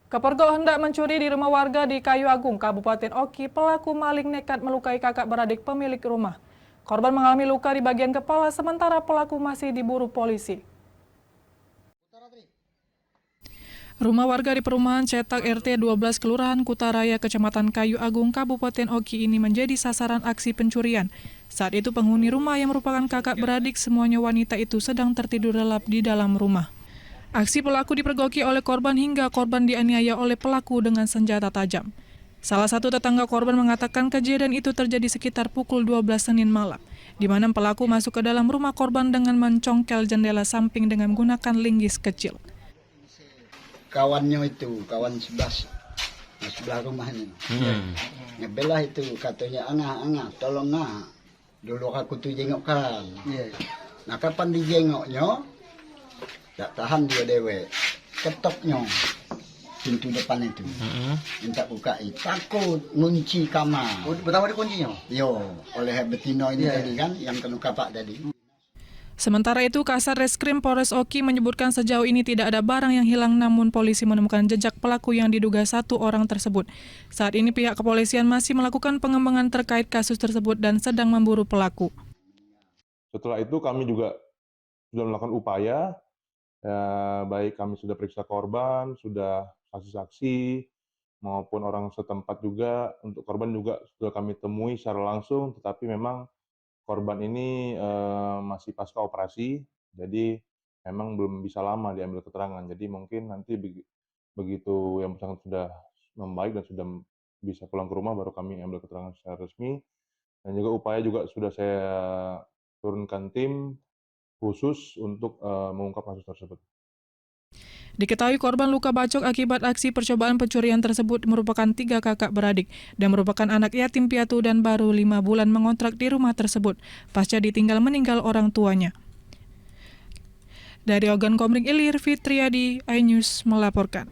Kepergok hendak mencuri di rumah warga di Kayu Agung, Kabupaten Oki. Pelaku maling nekat melukai kakak beradik pemilik rumah. Korban mengalami luka di bagian kepala, sementara pelaku masih diburu polisi. Rumah warga di perumahan Cetak RT 12 Kelurahan Kutaraya, Kecamatan Kayu Agung, Kabupaten Oki ini menjadi sasaran aksi pencurian. Saat itu penghuni rumah yang merupakan kakak beradik semuanya wanita itu sedang tertidur lelap di dalam rumah. Aksi pelaku dipergoki oleh korban hingga korban dianiaya oleh pelaku dengan senjata tajam. Salah satu tetangga korban mengatakan kejadian itu terjadi sekitar pukul 12 Senin malam, di mana pelaku masuk ke dalam rumah korban dengan mencongkel jendela samping dengan menggunakan linggis kecil. Kawannya itu, kawan sebelah rumahnya. Ngebelah itu, katanya, Angah, tolong dulu aku tuh jengokkan. Nah, kapan dijengoknya, tak tahan dia dewe, ketoknya pintu depan itu, minta bukain, takut ngunci kamar. Pertama dikuncinya? Yo, oleh betina ini tadi kan, yang kena kapak tadi. Sementara itu, Kasat Reskrim Polres Oki menyebutkan sejauh ini tidak ada barang yang hilang, namun polisi menemukan jejak pelaku yang diduga 1 orang tersebut. Saat ini pihak kepolisian masih melakukan pengembangan terkait kasus tersebut dan sedang memburu pelaku. Setelah itu kami juga sudah melakukan upaya, baik kami sudah periksa korban, sudah saksi-saksi, maupun orang setempat juga. Untuk korban juga sudah kami temui secara langsung, tetapi memang korban ini masih pasca operasi, jadi memang belum bisa lama diambil keterangan. Jadi mungkin nanti begitu yang bersangkutan sudah membaik dan sudah bisa pulang ke rumah, baru kami ambil keterangan secara resmi. Dan juga upaya juga sudah saya turunkan tim khusus untuk mengungkap kasus tersebut. Diketahui korban luka bacok akibat aksi percobaan pencurian tersebut merupakan 3 kakak beradik dan merupakan anak yatim piatu dan baru 5 bulan mengontrak di rumah tersebut pasca ditinggal meninggal orang tuanya. Dari Ogan Komering Ilir, Fitriadi, iNews melaporkan.